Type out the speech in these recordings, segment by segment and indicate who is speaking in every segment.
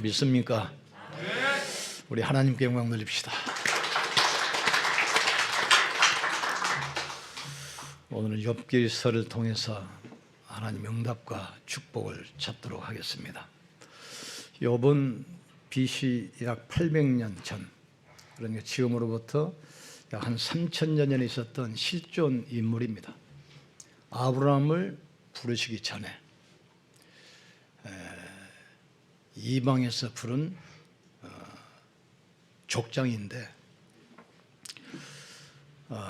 Speaker 1: 믿습니까? 우리 하나님께 영광 돌립시다. 오늘은 욥기서를 통해서 하나님 응답과 축복을 찾도록 하겠습니다. 욥은 BC 약 800년 전, 그러니까 지금으로부터 약 한 3000년 전에 있었던 실존 인물입니다. 아브라함을 부르시기 전에 이방에서 부른 족장인데,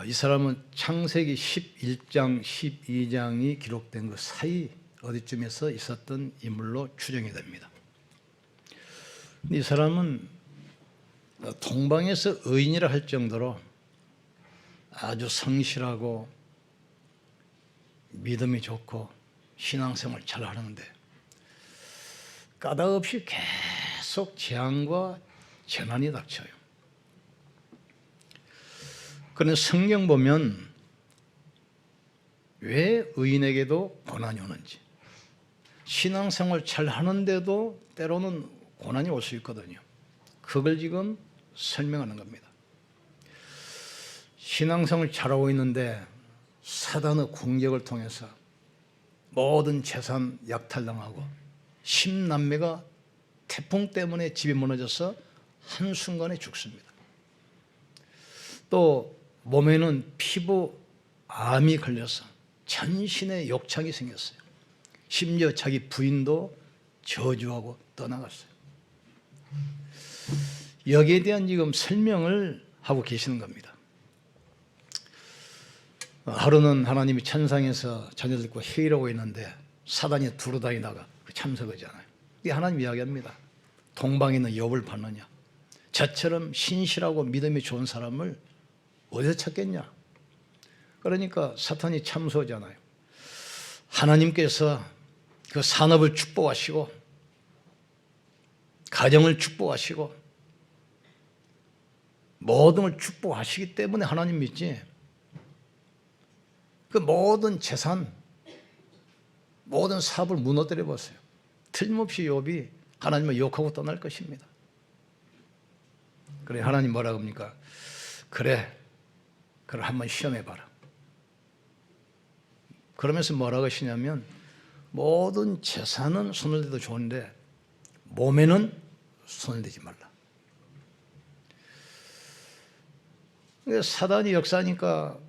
Speaker 1: 이 사람은 창세기 11장, 12장이 기록된 그 사이 어디쯤에서 있었던 인물로 추정이 됩니다. 이 사람은 동방에서 의인이라 할 정도로 아주 성실하고 믿음이 좋고 신앙생활 잘 하는데, 까닭없이 계속 재앙과 재난이 닥쳐요. 그런데 성경 보면 왜 의인에게도 고난이 오는지, 신앙생활 잘 하는데도 때로는 고난이 올 수 있거든요. 그걸 지금 설명하는 겁니다. 신앙생활 잘하고 있는데 사단의 공격을 통해서 모든 재산 약탈당하고 10남매가 태풍 때문에 집이 무너져서 한순간에 죽습니다. 또 몸에는 피부암이 걸려서 전신에 욕창이 생겼어요. 심지어 자기 부인도 저주하고 떠나갔어요. 여기에 대한 지금 설명을 하고 계시는 겁니다. 하루는 하나님이 천상에서 자녀들과 회의를 하고 있는데 사단이 두루다니다가 참석하잖아요. 이게 하나님 이야기합니다. 동방에 있는 욥을 봤느냐? 저처럼 신실하고 믿음이 좋은 사람을 어디서 찾겠냐? 그러니까 사탄이 참소하잖아요. 하나님께서 그 산업을 축복하시고 가정을 축복하시고 모든 걸 축복하시기 때문에 하나님 믿지, 그 모든 재산, 모든 사업을 무너뜨려 보세요. 틀림없이 욥이 하나님을 욕하고 떠날 것입니다. 그래, 하나님 뭐라고 합니까? 그래, 그걸 한번 시험해봐라. 그러면서 뭐라고 하시냐면, 모든 재산은 손을 대도 좋은데 몸에는 손을 대지 말라. 사단이 역사니까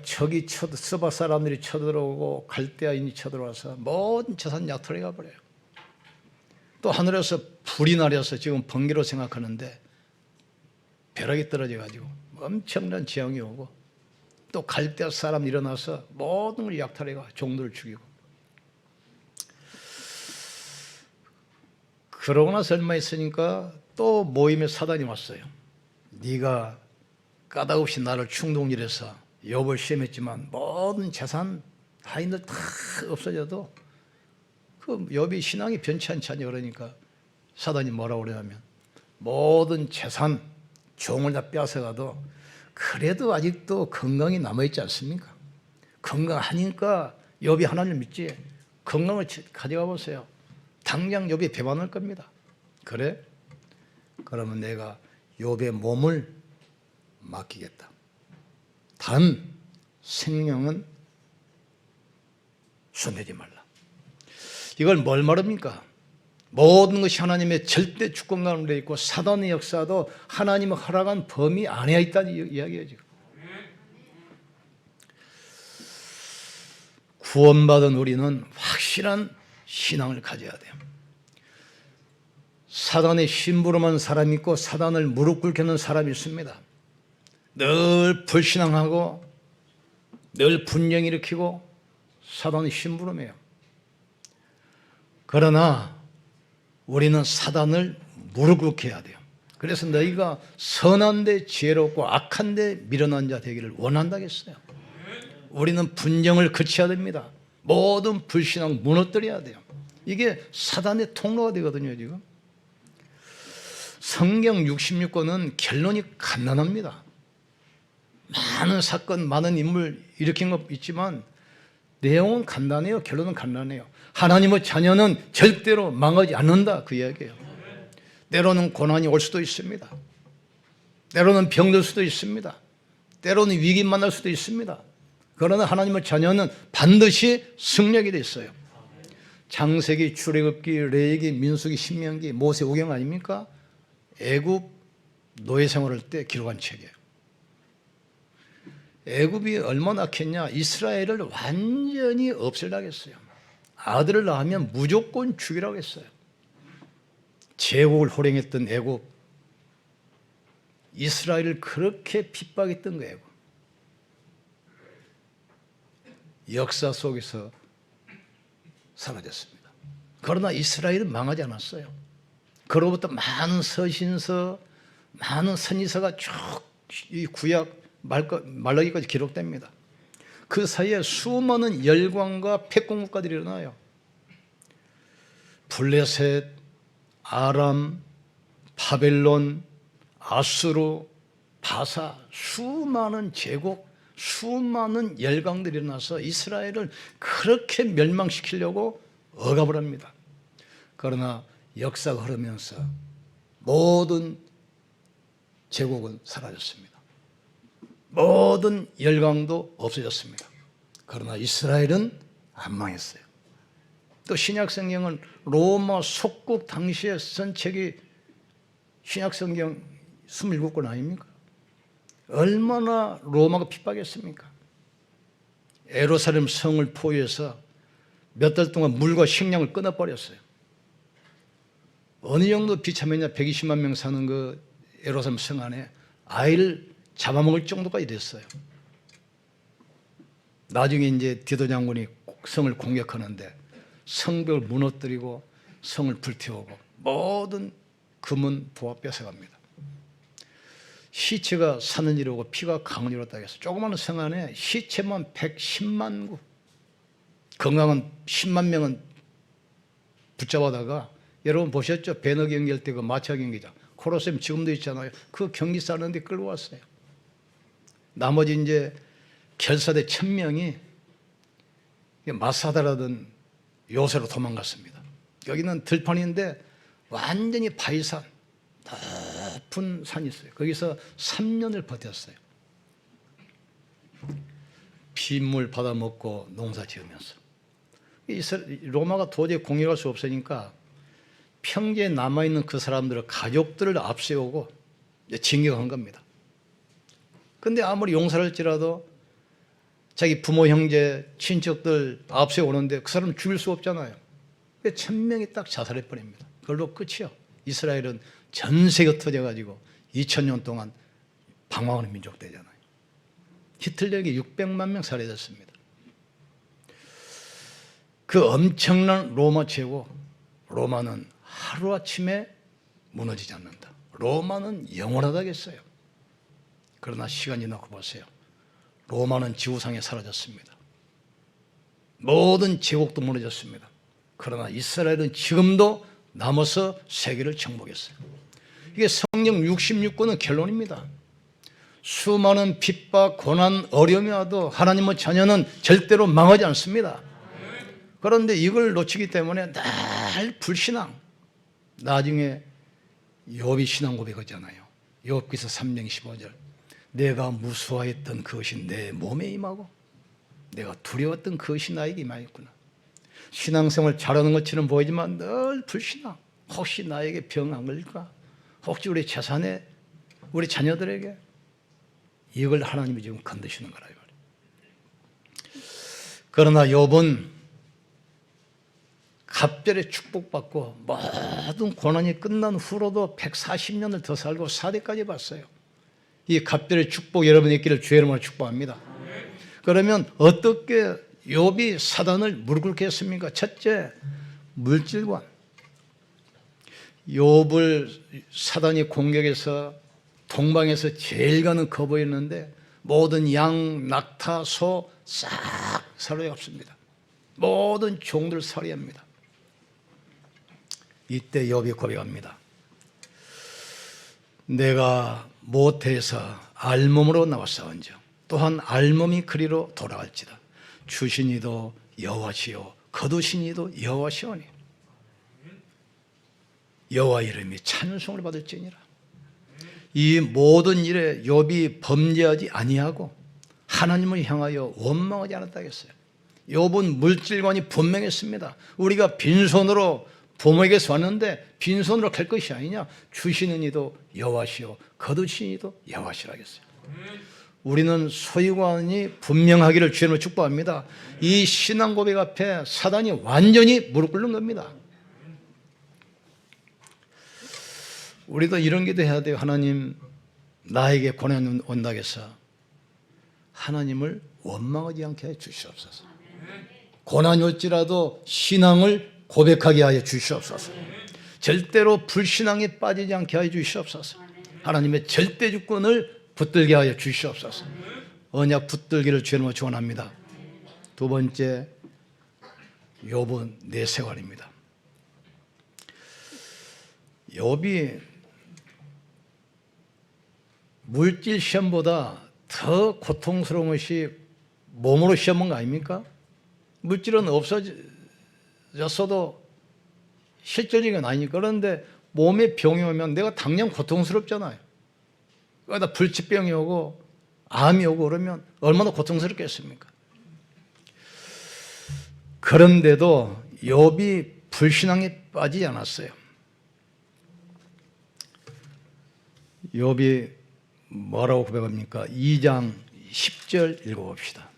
Speaker 1: 적이 서바 사람들이 쳐들어오고 갈대아인이 쳐들어와서 모든 재산 약탈해 가버려요. 또 하늘에서 불이 나려서 지금 번개로 생각하는데 벼락이 떨어져 가지고 엄청난 재앙이 오고, 또 갈대아 사람 일어나서 모든 걸 약탈해 가 종들을 죽이고. 그러고 나서 얼마 있으니까 또 모임에 사단이 왔어요. 네가 까닭없이 나를 충동질해서 욥을 시험했지만 모든 재산 하인들 다 없어져도 그 욥이 신앙이 변치 않지 않냐. 그러니까 사단이 뭐라고 그러냐면, 모든 재산 종을 다 빼앗아가도 그래도 아직도 건강이 남아있지 않습니까? 건강하니까 욥이 하나님을 믿지, 건강을 가져가 보세요. 당장 욥이 배반할 겁니다. 그래? 그러면 내가 욥의 몸을 맡기겠다. 단 생명은 손대지 말라. 이걸 뭘 말합니까? 모든 것이 하나님의 절대 주권 가운데 있고 사단의 역사도 하나님의 허락한 범위 안에 있다는 이야기예요. 지금 구원받은 우리는 확실한 신앙을 가져야 돼요. 사단의 심부름한 사람이 있고 사단을 무릎 꿇게는 사람이 있습니다. 늘 불신앙하고 늘 분쟁 일으키고 사단의 심부름해요. 그러나 우리는 사단을 무릎 꿇게 해야 돼요. 그래서 너희가 선한데 지혜롭고 악한데 미련한 자 되기를 원한다겠어요. 우리는 분쟁을 그쳐야 됩니다. 모든 불신앙 무너뜨려야 돼요. 이게 사단의 통로가 되거든요. 지금 성경 66권은 결론이 간단합니다. 많은 사건, 많은 인물 일으킨 것 있지만 내용은 간단해요. 결론은 간단해요. 하나님의 자녀는 절대로 망하지 않는다, 그 이야기예요. 때로는 고난이 올 수도 있습니다. 때로는 병들 수도 있습니다. 때로는 위기 만날 수도 있습니다. 그러나 하나님의 자녀는 반드시 승리하게 돼 있어요. 창세기, 출애굽기, 레위기, 민수기, 신명기, 모세오경 아닙니까? 애굽 노예 생활할 때 기록한 책이에요. 애굽이 얼마나 악했냐? 이스라엘을 완전히 없애려고 했어요. 아들을 낳으면 무조건 죽이라고 했어요. 제국을 호령했던 애굽, 이스라엘을 그렇게 핍박했던 거예요. 역사 속에서 사라졌습니다. 그러나 이스라엘은 망하지 않았어요. 그로부터 많은 서신서, 많은 선지서가 쭉 이 구약 말라기까지 기록됩니다. 그 사이에 수많은 열광과 패권국가들이 일어나요. 블레셋, 아람, 바벨론, 아수르, 바사, 수많은 제국, 수많은 열강들이 일어나서 이스라엘을 그렇게 멸망시키려고 억압을 합니다. 그러나 역사가 흐르면서 모든 제국은 사라졌습니다. 모든 열강도 없어졌습니다. 그러나 이스라엘은 안 망했어요. 또 신약성경은 로마 속국 당시에 쓴 책이 신약성경 27권 아닙니까? 얼마나 로마가 핍박했습니까? 예루살렘 성을 포위해서 몇 달 동안 물과 식량을 끊어버렸어요. 어느 정도 비참했냐? 120만 명 사는 그 예루살렘 성 안에 아이를 잡아먹을 정도까지 됐어요. 나중에 이제 디도 장군이 성을 공격하는데 성벽을 무너뜨리고 성을 불태우고 모든 금은 부하 뺏어갑니다. 시체가 사는 이로고 피가 강은 이로다 해서 조그마한 성 안에 시체만 110만 구, 건강한 10만 명은 붙잡아다가, 여러분 보셨죠? 배너 경기할 때 그 마차 경기장, 코로세움 지금도 있잖아요. 그 경기 싸는데 끌고 왔어요. 나머지 이제 결사대 1000명이 마사다라던 요새로 도망갔습니다. 여기는 들판인데 완전히 바위산, 높은 산이 있어요. 거기서 3년을 버텼어요. 빗물 받아먹고 농사 지으면서. 로마가 도저히 공격할 수 없으니까 평지에 남아있는 그 사람들을, 가족들을 앞세우고 진격한 겁니다. 근데 아무리 용사를 할지라도 자기 부모, 형제, 친척들 앞세우는데 그 사람은 죽일 수 없잖아요. 1000명이 딱 자살해버립니다. 그걸로 끝이요. 이스라엘은 전 세계가 터져가지고 2000년 동안 방황하는 민족 되잖아요. 히틀러에게 600만 명 살해됐습니다. 그 엄청난 로마 제국, 로마는 하루아침에 무너지지 않는다. 로마는 영원하다겠어요. 그러나 시간이 지나고 보세요. 로마는 지구상에 사라졌습니다. 모든 제국도 무너졌습니다. 그러나 이스라엘은 지금도 남아서 세계를 정복했어요. 이게 성경 66권의 결론입니다. 수많은 핍박, 고난, 어려움이 와도 하나님의 자녀는 절대로 망하지 않습니다. 그런데 이걸 놓치기 때문에 늘 불신앙. 나중에 욥이 신앙 고백하잖아요. 욥기서 3장 15절. 내가 무수하였던 그것이 내 몸에 임하고 내가 두려웠던 그것이 나에게 임하였구나. 신앙생활 잘하는 것처럼 보이지만 늘 불신앙. 혹시 나에게 병 안 걸릴까? 혹시 우리 재산에, 우리 자녀들에게? 이걸 하나님이 지금 건드시는 거라. 그러나 욥은 갑절에 축복받고 모든 고난이 끝난 후로도 140년을 더 살고 4대까지 봤어요. 이 갑절의 축복 여러분이 있기를 주의 이름으로 축복합니다. 그러면 어떻게 욥이 사단을 무릎 꿇게 했습니까? 첫째, 물질관. 욥을 사단이 공격해서 동방에서 제일 가는 거부였는데 모든 양, 낙타, 소 싹 사로잡습니다. 모든 종들 살해합니다. 이때 욥이 고백합니다. 내가 모태에서 알몸으로 나왔사온즉 또한 알몸이 그리로 돌아갈지다. 주신 이도 여호와시요 거두신 이도 여호와시오니 여호와 이름이 찬송을 받을지니라. 이 모든 일에 욥이 범죄하지 아니하고 하나님을 향하여 원망하지 않았다 했어요. 욥은 물질관이 분명했습니다. 우리가 빈손으로 부모에게서 왔는데 빈손으로 갈 것이 아니냐. 주시는 이도 여호와시요 거두신 이도 여호와시라 했어요. 우리는 소유관이 분명하기를 주님으로 축복합니다. 이 신앙 고백 앞에 사단이 완전히 무릎 꿇는 겁니다. 우리도 이런 기도 해야 돼요. 하나님, 나에게 고난이 온다고 해서 하나님을 원망하지 않게 해 주시옵소서. 고난이 올지라도 신앙을 고백하게 하여 주시옵소서. 절대로 불신앙에 빠지지 않게 하여 주시옵소서. 하나님의 절대 주권을 붙들게 하여 주시옵소서. 언약 붙들기를 주님으로 축원합니다. 두 번째, 욥은 내세관입니다. 욥이 물질 시험보다 더 고통스러운 것이 몸으로 시험 본 거 아닙니까? 물질은 없어졌어도 실질적인 건 아니니까. 그런데 몸에 병이 오면 내가 당장 고통스럽잖아요. 그러다 불치병이 오고 암이 오고 그러면 얼마나 고통스럽겠습니까? 그런데도 욥이 불신앙에 빠지지 않았어요. 욥이 뭐라고 고백합니까? 2장 10절 읽어봅시다.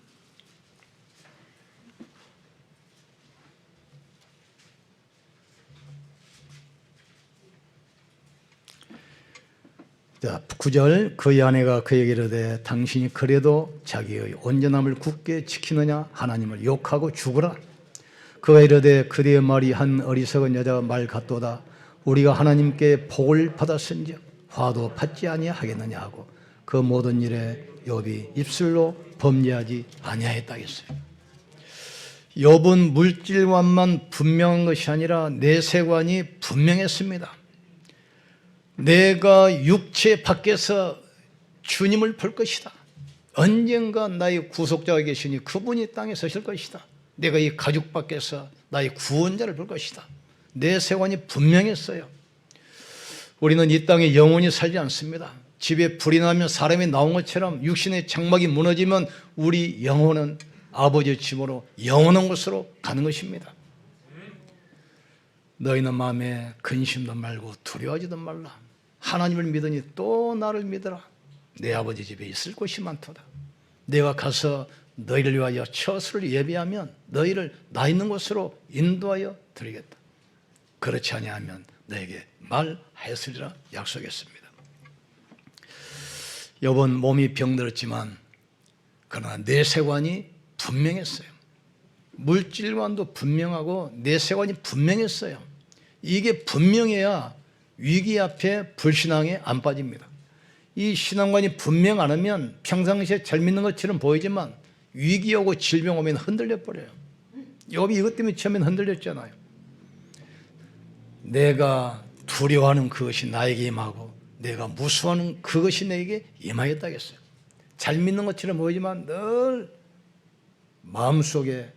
Speaker 1: 자, 9절. 그의 아내가 그에게 이르되 당신이 그래도 자기의 온전함을 굳게 지키느냐? 하나님을 욕하고 죽으라. 그가 이르되 그대의 말이 한 어리석은 여자가 말 같도다. 우리가 하나님께 복을 받았은즉 화도 받지 아니하겠느냐 하고 그 모든 일에 욥이 입술로 범죄하지 아니하였다 했어요. 욥은 물질관만 분명한 것이 아니라 내세관이 분명했습니다. 내가 육체 밖에서 주님을 볼 것이다. 언젠가 나의 구속자가 계시니 그분이 땅에 서실 것이다. 내가 이 가죽 밖에서 나의 구원자를 볼 것이다. 내세관이 분명했어요. 우리는 이 땅에 영원히 살지 않습니다. 집에 불이 나면 사람이 나온 것처럼 육신의 장막이 무너지면 우리 영혼은 아버지의 집으로 영원한 곳으로 가는 것입니다. 너희는 마음에 근심도 말고 두려워하지도 말라. 하나님을 믿으니 또 나를 믿어라. 내 아버지 집에 있을 곳이 많도다. 내가 가서 너희를 위하여 처소를 예비하면 너희를 나 있는 곳으로 인도하여 드리겠다. 그렇지 아니하면 너에게 말하였으리라 약속했습니다. 욥은 몸이 병들었지만 그러나 내세관이 분명했어요. 물질관도 분명하고 내세관이 분명했어요. 이게 분명해야 위기 앞에 불신앙에 안 빠집니다. 이 신앙관이 분명 않으면 평상시에 잘 믿는 것처럼 보이지만 위기 오고 질병 오면 흔들려 버려요. 욥이 이것 때문에 처음엔 흔들렸잖아요. 내가 두려워하는 그것이 나에게 임하고 내가 무서워하는 그것이 내게 임하였다 했어요. 잘 믿는 것처럼 보이지만 늘 마음속에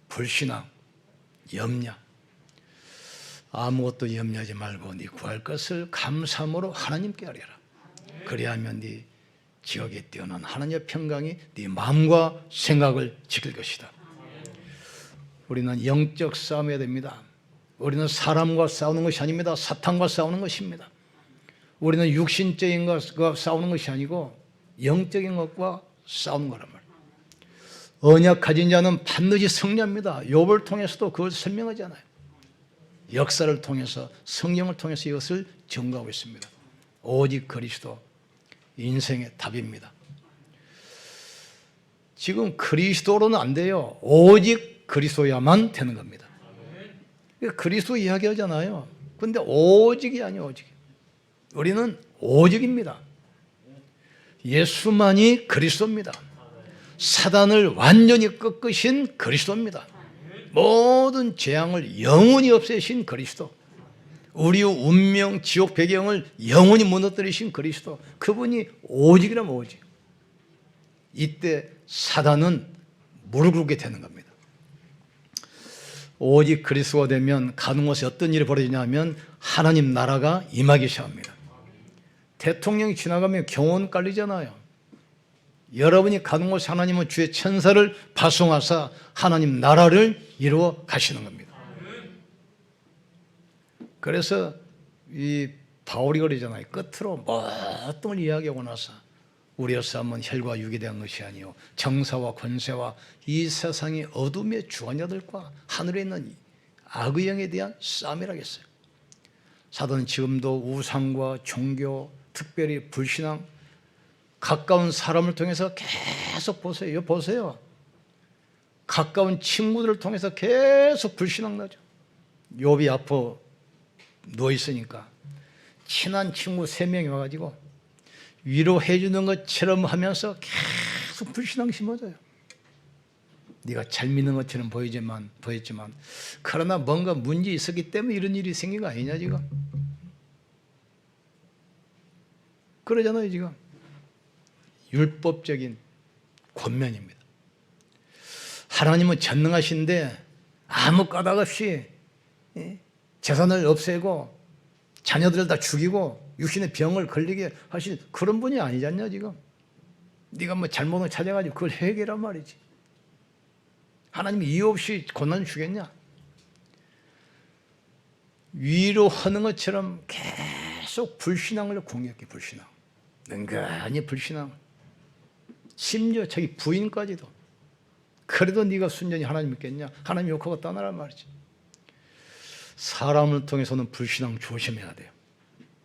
Speaker 1: 불신앙, 염려, 아무것도 염려하지 말고 네 구할 것을 감사함으로 하나님께 아뢰라. 그리하면 네 지옥에 뛰어난 하나님의 평강이 네 마음과 생각을 지킬 것이다. 우리는 영적 싸움해야 됩니다. 우리는 사람과 싸우는 것이 아닙니다. 사탄과 싸우는 것입니다. 우리는 육신적인 것과 싸우는 것이 아니고 영적인 것과 싸우는 거란 말이에요. 언약 가진 자는 반드시 승리합니다. 욥을 통해서도 그걸 설명하잖아요. 역사를 통해서 성령을 통해서 이것을 증거하고 있습니다. 오직 그리스도 인생의 답입니다. 지금 그리스도로는 안 돼요. 오직 그리스도야만 되는 겁니다. 그리스도 이야기하잖아요. 근데 오직이 아니에요. 오직. 우리는 오직입니다. 예수만이 그리스도입니다. 사단을 완전히 꺾으신 그리스도입니다. 모든 재앙을 영원히 없애신 그리스도, 우리의 운명, 지옥 배경을 영원히 무너뜨리신 그리스도, 그분이 오직이라면 오직. 이때 사단은 무릎 꿇게 되는 겁니다. 오직 그리스도가 되면 가는 곳에 어떤 일이 벌어지냐면 하나님 나라가 임하기 시작합니다. 대통령이 지나가면 경호원 깔리잖아요. 여러분이 가는 곳에 하나님은 주의 천사를 파송하사 하나님 나라를 이루어 가시는 겁니다. 그래서 이 바울이 그러잖아요. 끝으로 모든 걸 이야기하고 나서 우리의 싸움은 혈과 육에 대한 것이 아니요 정사와 권세와 이 세상의 어둠의 주관 자들과 하늘에 있는 악의 영에 대한 싸움이라겠어요. 사도는 지금도 우상과 종교, 특별히 불신앙, 가까운 사람을 통해서 계속 보세요. 보세요. 가까운 친구들을 통해서 계속 불신앙 나죠. 욥이 아파 누워 있으니까 친한 친구 3명이 와가지고 위로해 주는 것처럼 하면서 계속 불신앙 심어져요. 네가 잘 믿는 것처럼 보였지만 그러나 뭔가 문제 있었기 때문에 이런 일이 생긴 거 아니냐 지금. 그러잖아요 지금. 율법적인 권면입니다. 하나님은 전능하신데 아무 까닭 없이 재산을 없애고 자녀들을 다 죽이고 육신의 병을 걸리게 하신 그런 분이 아니지 않냐 지금. 네가 뭐 잘못을 찾아가지고 그걸 해결한 말이지. 하나님이 이유 없이 고난을 주겠냐. 위로하는 것처럼 계속 불신앙을 공격해. 불신앙, 은근히 불신앙. 심지어 자기 부인까지도. 그래도 네가 순전히 하나님 믿겠냐. 하나님 욕하고 떠나란 말이지. 사람을 통해서는 불신앙 조심해야 돼요.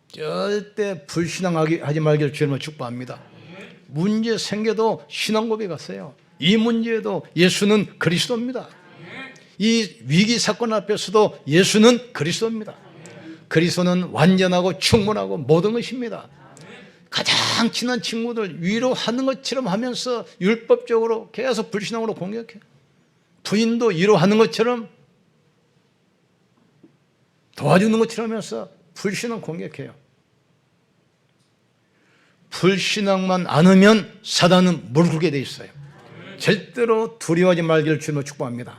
Speaker 1: 절대 불신앙하지 말기를 주님을 축복합니다. 문제 생겨도 신앙 고백하세요. 이 문제에도 예수는 그리스도입니다. 이 위기 사건 앞에서도 예수는 그리스도입니다. 그리스도는 완전하고 충분하고 모든 것입니다. 가장 친한 친구들 위로하는 것처럼 하면서 율법적으로 계속 불신앙으로 공격해. 부인도 위로하는 것처럼 도와주는 것처럼 하면서 불신앙 공격해요. 불신앙만 않으면 사단은 물들게 돼 있어요. 절대로 두려워하지 말기를 주님으로 축복합니다.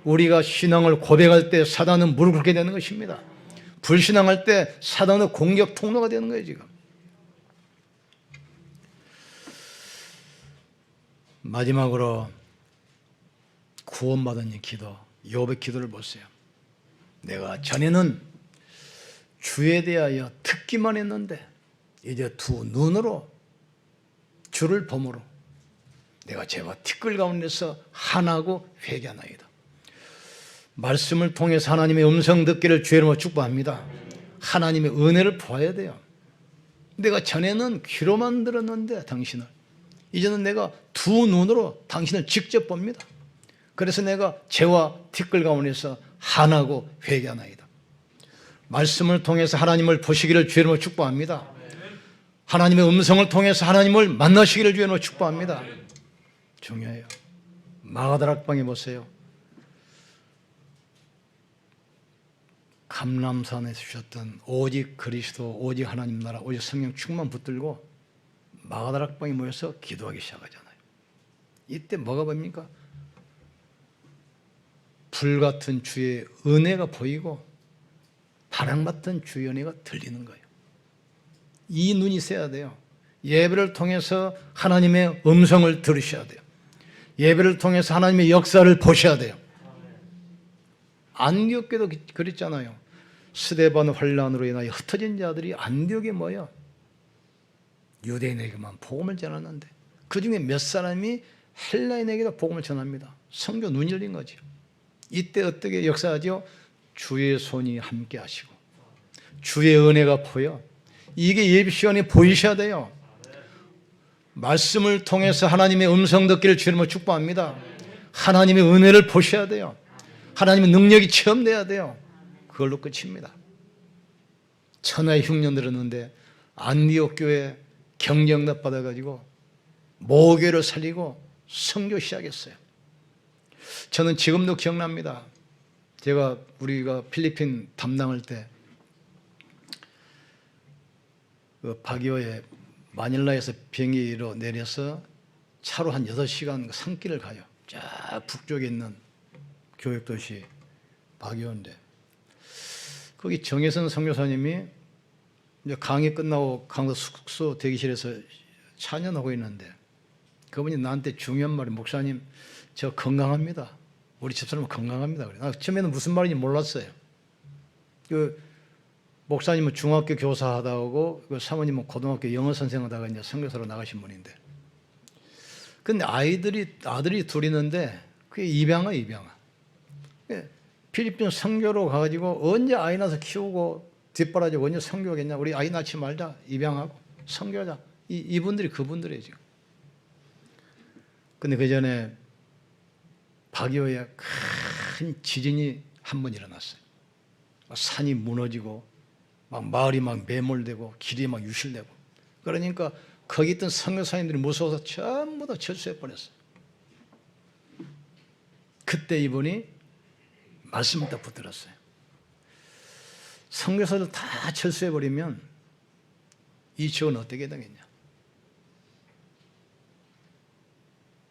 Speaker 1: 우리가 신앙을 고백할 때 사단은 물들게 되는 것입니다. 불신앙할 때 사단은 공격 통로가 되는 거예요 지금. 마지막으로 구원받은 기도, 욥의 기도를 보세요. 내가 전에는 주에 대하여 듣기만 했는데 이제 두 눈으로 주를 보므로 내가 죄와 티끌 가운데서 하나고 회개하나이다. 말씀을 통해서 하나님의 음성 듣기를 주의 이름으로 축복합니다. 하나님의 은혜를 보아야 돼요. 내가 전에는 귀로만 들었는데 당신을, 이제는 내가 두 눈으로 당신을 직접 봅니다. 그래서 내가 죄와 티끌 가운데서 하나고 회개하나이다. 말씀을 통해서 하나님을 보시기를 주의 이름으로 축복합니다. 하나님의 음성을 통해서 하나님을 만나시기를 주의 이름으로 축복합니다. 중요해요. 마가다락방에 보세요. 감람산에 주셨던 오직 그리스도, 오직 하나님 나라, 오직 성령 충만 붙들고 마가다락방에 모여서 기도하기 시작하잖아요. 이때 뭐가 보입니까? 불같은 주의 은혜가 보이고 바람같은 주의 은혜가 들리는 거예요. 이 눈이 있어야 돼요. 예배를 통해서 하나님의 음성을 들으셔야 돼요. 예배를 통해서 하나님의 역사를 보셔야 돼요. 안디옥교도 그랬잖아요. 스데반 환란으로 인하여 흩어진 자들이 안디옥에 모여 유대인에게만 복음을 전하는데 그 중에 몇 사람이 헬라인에게도 복음을 전합니다. 성교 눈이 열린 거죠. 이때 어떻게 역사하죠? 주의 손이 함께 하시고 주의 은혜가 보여. 이게 예배 시간에 보이셔야 돼요. 말씀을 통해서 하나님의 음성 듣기를 주님으로 축복합니다. 하나님의 은혜를 보셔야 돼요. 하나님의 능력이 체험돼야 돼요. 그걸로 끝입니다. 천하의 흉년 들었는데 안디옥 교회 경영답 받아가지고 모교를 살리고 선교 시작했어요. 저는 지금도 기억납니다. 우리가 필리핀 담당할 때 바기오에 마닐라에서 비행기로 내려서 차로 한 6시간 산길을 가요. 쫙 북쪽에 있는 교육도시 박이호인데 거기 정혜선 선교사님이 이제 강의 끝나고 강도 숙소 대기실에서 찬양하고 있는데 그분이 나한테 중요한 말이 목사님 저 건강합니다. 우리 집사람은 건강합니다. 그래. 나 처음에는 무슨 말인지 몰랐어요. 그 목사님은 중학교 교사 하다고 그 사모님은 고등학교 영어 선생 하다가 이제 선교사로 나가신 분인데 근데 아들이 둘 있는데 그게 입양아. 필리핀 선교로 가가지고 언제 아이 낳아서 키우고 뒷바라지고 언제 선교하겠냐. 우리 아이 낳지 말자. 입양하고 선교하자. 이분들이 그분들이에요 지금. 근데 그 전에 박이호에 큰 지진이 한 번 일어났어요. 산이 무너지고 막 마을이 막 매몰되고 길이 막 유실되고 그러니까 거기 있던 선교사님들이 무서워서 전부 다 철수해 버렸어요. 그때 이분이 말씀을 딱 붙들었어요. 선교사들 다 철수해 버리면 이 지역은 어떻게 되겠냐.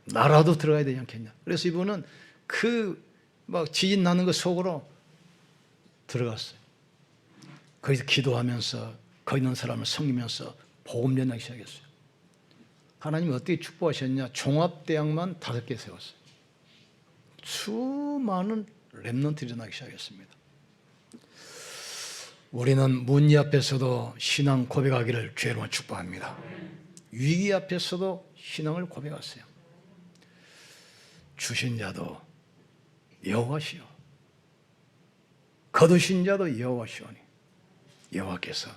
Speaker 1: 나라도 들어가야 되지 않겠냐. 그래서 이분은 그 막 지진 나는 거 속으로 들어갔어요. 거기서 기도하면서 거기 있는 사람을 섬기면서 복음 전하기 시작했어요. 하나님이 어떻게 축복하셨냐. 종합대학만 5개 세웠어요. 수많은 렘넌트 일어나기 시작했습니다. 우리는 문제 앞에서도 신앙 고백하기를 주의로 축복합니다. 위기 앞에서도 신앙을 고백하세요. 주신 자도 여호와시오 거두신 자도 여호와시오니 여호와께서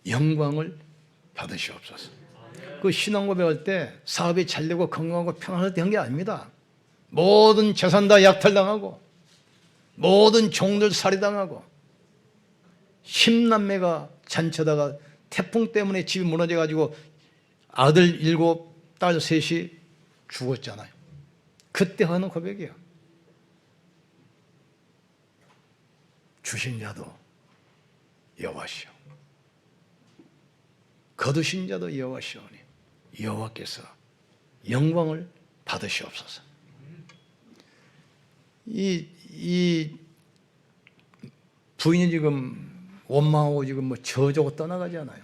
Speaker 1: 영광을 받으시옵소서. 그 신앙 고백할 때 사업이 잘되고 건강하고 평안할 때 한 게 아닙니다. 모든 재산 다 약탈당하고 모든 종들 살해당하고 10남매가 잔쳐다가 태풍 때문에 집이 무너져가지고 아들 7, 딸 3이 죽었잖아요. 그때 하는 고백이에요. 주신 자도 여호와시오 거두신 자도 여호와시오니 여호와께서 영광을 받으시옵소서. 이 부인이 지금 원망하고 지금 뭐 저주고 떠나가잖아요.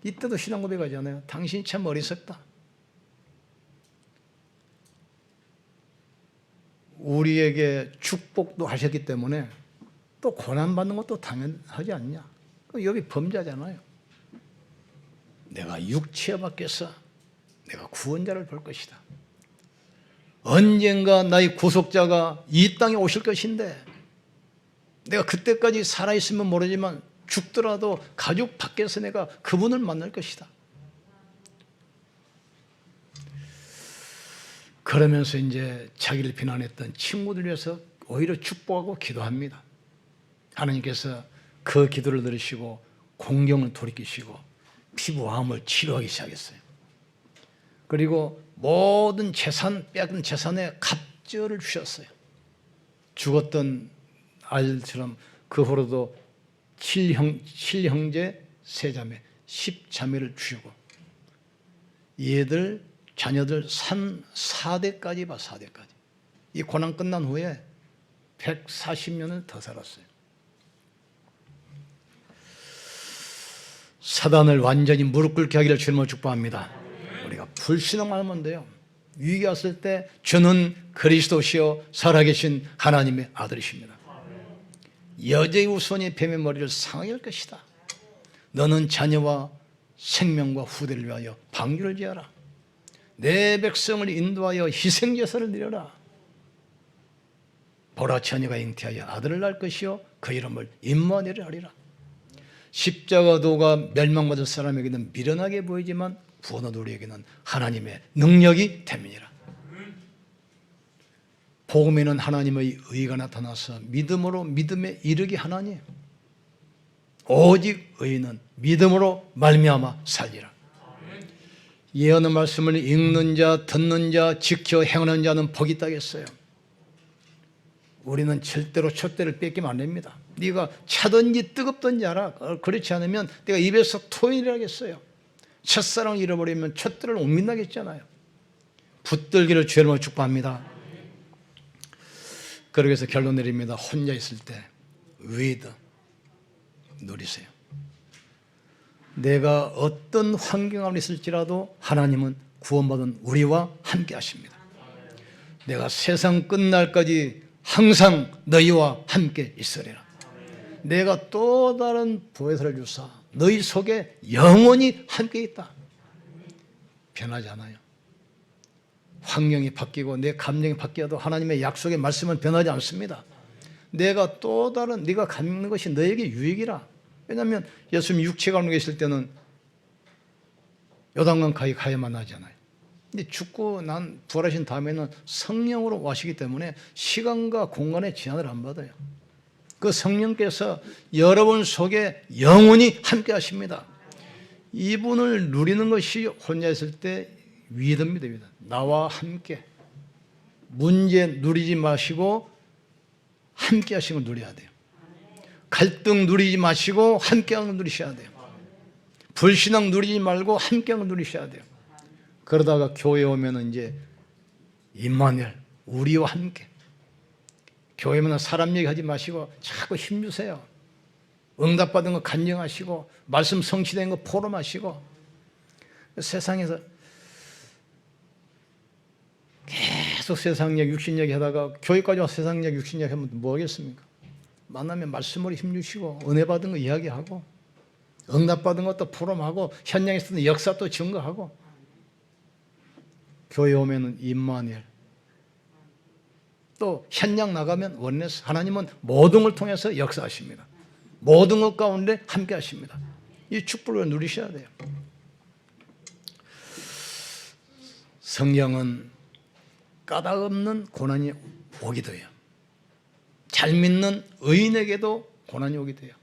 Speaker 1: 이때도 신앙 고백하잖아요. 당신이 참 어리석다. 우리에게 축복도 하셨기 때문에 또 고난받는 것도 당연하지 않냐. 여기 범죄잖아요. 내가 육체 밖에서 내가 구원자를 볼 것이다. 언젠가 나의 구속자가 이 땅에 오실 것인데 내가 그때까지 살아있으면 모르지만 죽더라도 가족 밖에서 내가 그분을 만날 것이다. 그러면서 이제 자기를 비난했던 친구들 위해서 오히려 축복하고 기도합니다. 하나님께서 그 기도를 들으시고 공경을 돌이키시고 피부암을 치료하기 시작했어요. 그리고 모든 재산, 빼앗은 재산에 갑절을 주셨어요. 죽었던 아들처럼 그 후로도 7형제 3자매 10자매를 주시고 얘들 자녀들 4대까지 봐. 4대까지. 이 고난 끝난 후에 140년을 더 살았어요. 사단을 완전히 무릎 꿇게 하기를 주님으로 축복합니다. 우리가 불신앙만 하면 돼요. 위기 왔을 때 주는 그리스도시요 살아계신 하나님의 아들이십니다. 여자의 후손이 뱀의 머리를 상하게 할 것이다. 너는 자녀와 생명과 후대를 위하여 방주를 지어라. 내 백성을 인도하여 희생제사를 드려라. 보라 처녀가 잉태하여 아들을 낳을 것이요 그 이름을 임마누엘이라 하리라. 십자가도가 멸망받을 사람에게는 미련하게 보이지만 구원 얻을 우리에게는 하나님의 능력이 됨이니라. 복음에는 하나님의 의가 나타나서 믿음으로 믿음에 이르게 하나니 오직 의인은 믿음으로 말미암아 살리라. 예언의 말씀을 읽는 자, 듣는 자, 지켜 행하는 자는 복이 있다겠어요. 우리는 절대로 촛대를 뺏기면 안 됩니다. 네가 차든지 뜨겁든지 알아. 그렇지 않으면 내가 입에서 토해내겠어요. 첫사랑을 잃어버리면 촛대를 옮긴다겠잖아요. 붙들기를 주의 이름으로 축복합니다. 그러기 위해서 결론 내립니다. 혼자 있을 때 위드 누리세요. 내가 어떤 환경 안에 있을지라도 하나님은 구원받은 우리와 함께 하십니다. 내가 세상 끝날까지 항상 너희와 함께 있으리라. 내가 또 다른 보혜사를 주사 너희 속에 영원히 함께 있다. 변하지 않아요. 환경이 바뀌고 내 감정이 바뀌어도 하나님의 약속의 말씀은 변하지 않습니다. 내가 또 다른 네가 갖는 것이 너에게 유익이라. 왜냐하면 예수님 육체 가운데 계실 때는 요단강 가야만 하잖아요. 근데 죽고 난 부활하신 다음에는 성령으로 와시기 때문에 시간과 공간의 제한을 안 받아요. 그 성령께서 여러분 속에 영원히 함께 하십니다. 이분을 누리는 것이 혼자 있을 때 위드입니다. 위드. 나와 함께 문제 누리지 마시고 함께 하시는 걸 누려야 돼요. 갈등 누리지 마시고 함께 하는 걸 누리셔야 돼요. 불신앙 누리지 말고 함께 하는 걸 누리셔야 돼요. 그러다가 교회 오면은 이제 임마누엘 우리와 함께. 교회면 사람 얘기하지 마시고 자꾸 힘주세요. 응답받은 거 간증하시고 말씀 성취된 거 포럼하시고. 세상에서 계속 세상 얘기 육신 얘기 하다가 교회까지 와서 세상 얘기 육신 얘기 하면 뭐 하겠습니까? 만나면 말씀으로 힘주시고 은혜 받은 거 이야기하고 응답받은 것도 포럼하고 현장에 있었던 역사 또 증거하고. 교회 오면은 임마누엘, 또 현장 나가면 원네스. 하나님은 모든 걸 통해서 역사하십니다. 모든 것 가운데 함께 하십니다. 이 축복을 누리셔야 돼요. 성경은 까닭 없는 고난이 오기도 해요. 잘 믿는 의인에게도 고난이 오기도 해요.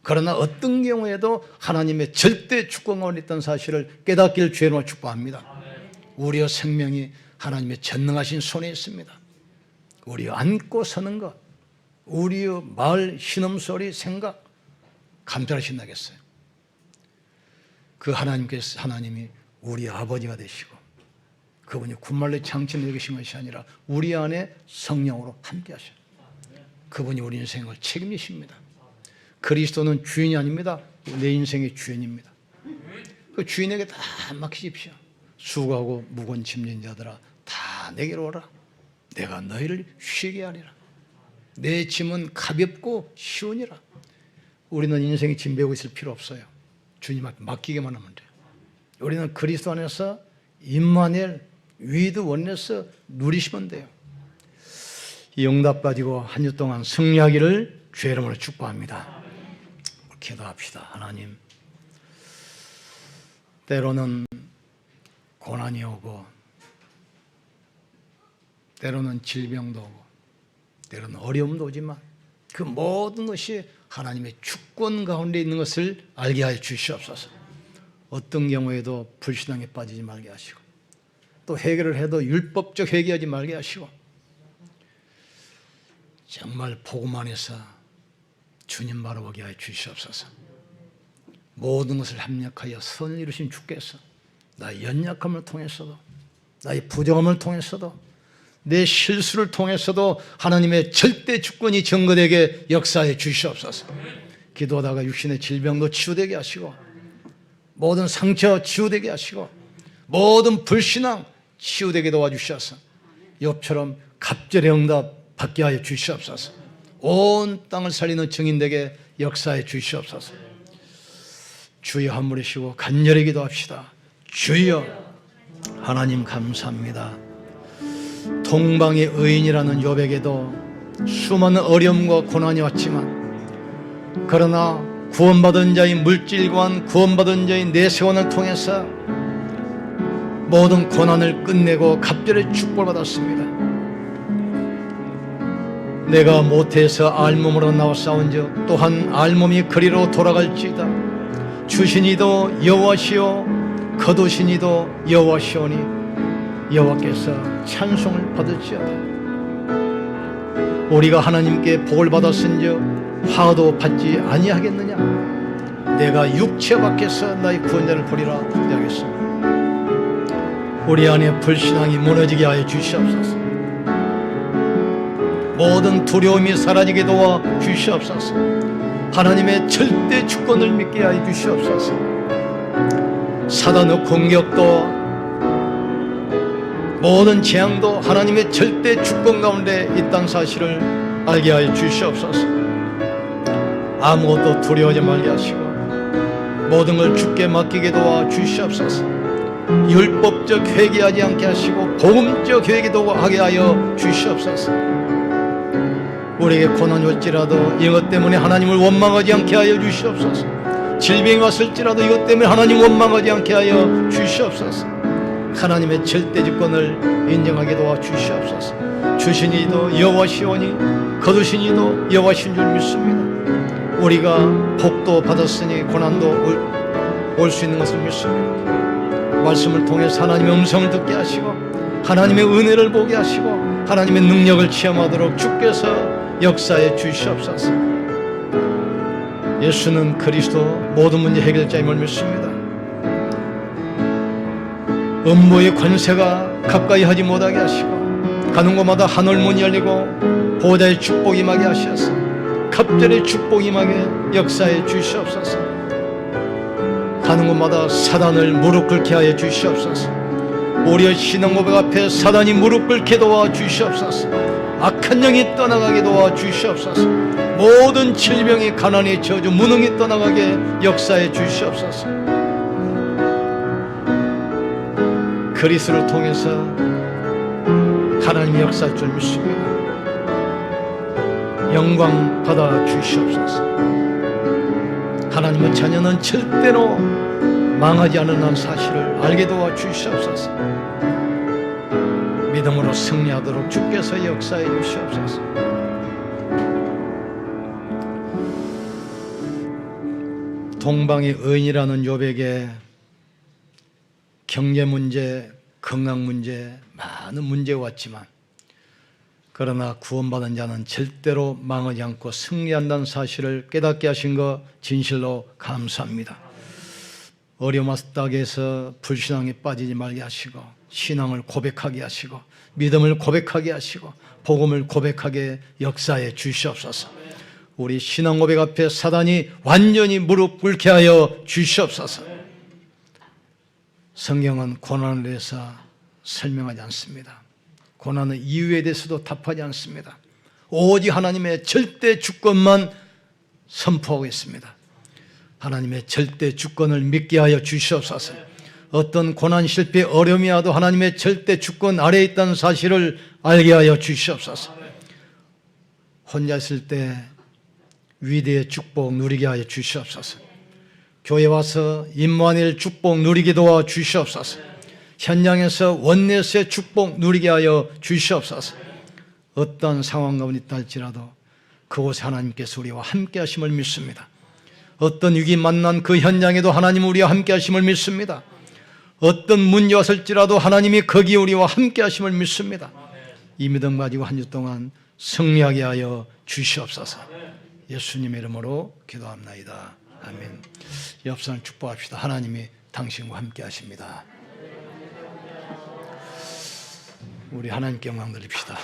Speaker 1: 그러나 어떤 경우에도 하나님의 절대 주권 가운데 있다는 사실을 깨닫기를 주의 이름으로 축복합니다. 우리의 생명이 하나님의 전능하신 손에 있습니다. 우리 안고 서는 것, 우리의 말, 신음소리, 생각 감찰하신다겠어요. 그 하나님이 우리 아버지가 되시고 그분이 군말로 창신을 여기신 것이 아니라 우리 안에 성령으로 함께 하셔요. 그분이 우리 인생을 책임지십니다. 그리스도는 주인이 아닙니다. 내 인생의 주인입니다. 그 주인에게 다 맡기십시오. 수고하고 무거운 짐진 자들아 다 내게로 오라. 내가 너희를 쉬게 하리라. 내 짐은 가볍고 쉬우니라. 우리는 인생에 짐 메고 있을 필요 없어요. 주님한테 맡기기만 하면 돼요. 우리는 그리스도 안에서 임마누엘 위드 원네스 누리시면 돼요. 이 응답 가지고 한 주 동안 승리하기를 주의 이름으로 축복합니다. 기도합시다. 하나님, 때로는 고난이 오고 때로는 질병도 오고 때로는 어려움도 오지만 그 모든 것이 하나님의 주권 가운데 있는 것을 알게 하여 주시옵소서. 어떤 경우에도 불신앙에 빠지지 말게 하시고 또 해결을 해도 율법적 회개하지 말게 하시고 정말 복음 안에서 주님 바라보게 하여 주시옵소서. 모든 것을 합력하여 선을 이루신 주께서 나의 연약함을 통해서도 나의 부정함을 통해서도 내 실수를 통해서도 하나님의 절대 주권이 증거되게 역사해 주시옵소서. 기도하다가 육신의 질병도 치유되게 하시고 모든 상처 치유되게 하시고 모든 불신앙 치유되게 도와주셔서 욥처럼 갑절의 응답 받게 하여 주시옵소서. 온 땅을 살리는 증인되게 역사해 주시옵소서. 주여 한물이시고 간절히 기도합시다. 주여 하나님 감사합니다. 동방의 의인이라는 욥에게도 수많은 어려움과 고난이 왔지만 그러나 구원받은 자의 물질관 구원받은 자의 내세원을 통해서 모든 고난을 끝내고 갑절의 축복을 받았습니다. 내가 모태에서 알몸으로 나와 싸운즉 또한 알몸이 그리로 돌아갈지이다. 주신이도 여호와시오 거두신이도 여호와시오니 여호와께서 찬송을 받을지어다. 우리가 하나님께 복을 받았은즉 화도 받지 아니하겠느냐. 내가 육체 밖에서 나의 구원자를 보리라 하겠습니다. 우리 안에 불신앙이 무너지게 하여 주시옵소서. 모든 두려움이 사라지게 도와 주시옵소서. 하나님의 절대 주권을 믿게 하여 주시옵소서. 사단의 공격도 모든 재앙도 하나님의 절대 주권 가운데 있다는 사실을 알게 하여 주시옵소서. 아무것도 두려워하지 말게 하시고 모든 걸 주께 맡기게 도와 주시옵소서. 율법적 회개하지 않게 하시고 복음적 회개도 하게 하여 주시옵소서. 우리에게 고난이 올지라도 이것 때문에 하나님을 원망하지 않게 하여 주시옵소서. 질병이 왔을지라도 이것 때문에 하나님 원망하지 않게 하여 주시옵소서. 하나님의 절대 주권을 인정하게 도와 주시옵소서. 주신 이도 여호와시오니 거두신 이도 여호와신 줄 믿습니다. 우리가 복도 받았으니 고난도 올 수 있는 것을 믿습니다. 말씀을 통해서 하나님의 음성을 듣게 하시고 하나님의 은혜를 보게 하시고 하나님의 능력을 체험하도록 주께서 역사해 주시옵소서. 예수는 그리스도 모든 문제 해결자임을 믿습니다. 음모의 권세가 가까이 하지 못하게 하시고 가는 곳마다 하늘 문이 열리고 보호자의 축복이 임하게 하셔서 갑절의 축복이 임하게 역사해 주시옵소서. 가는 곳마다 사단을 무릎 꿇게 하여 주시옵소서. 우리의 신앙 고백 앞에 사단이 무릎 꿇게 도와 주시옵소서. 악한 영이 떠나가게 도와 주시옵소서. 모든 질병이 가난이 저주 무능이 떠나가게 역사해 주시옵소서. 그리스도를 통해서 하나님의 역사할 줄 믿습니다. 영광 받아 주시옵소서. 하나님의 자녀는 절대로 망하지 않는 사실을 알게 도와 주시옵소서. 믿음으로 승리하도록 주께서 역사해 주시옵소서. 동방의 의인이라는 욥에게 경제 문제, 건강 문제, 많은 문제가 왔지만 그러나 구원받은 자는 절대로 망하지 않고 승리한다는 사실을 깨닫게 하신 것 진실로 감사합니다. 어려움 왔다고 해서 불신앙에 빠지지 말게 하시고 신앙을 고백하게 하시고 믿음을 고백하게 하시고 복음을 고백하게 역사해 주시옵소서. 우리 신앙 고백 앞에 사단이 완전히 무릎 꿇게 하여 주시옵소서. 성경은 고난에 대해서 설명하지 않습니다. 고난의 이유에 대해서도 답하지 않습니다. 오직 하나님의 절대 주권만 선포하고 있습니다. 하나님의 절대 주권을 믿게 하여 주시옵소서. 어떤 고난, 실패, 어려움이 와도 하나님의 절대 주권 아래에 있다는 사실을 알게 하여 주시옵소서. 혼자 있을 때 위대의 축복 누리게 하여 주시옵소서. 교회 와서 임마누엘 축복 누리게 도와 주시옵소서. 현장에서 원내스의 축복 누리게 하여 주시옵소서. 어떤 상황 가운데 있다 할지라도 그곳에 하나님께서 우리와 함께 하심을 믿습니다. 어떤 위기 만난 그 현장에도 하나님 우리와 함께 하심을 믿습니다. 어떤 문제 왔을지라도 하나님이 거기에 우리와 함께 하심을 믿습니다. 이 믿음 가지고 한 주 동안 승리하게 하여 주시옵소서. 예수님의 이름으로 기도합나이다. 아멘. 옆 사람 축복합시다. 하나님이 당신과 함께 하십니다. 우리 하나님께 영광 드립시다.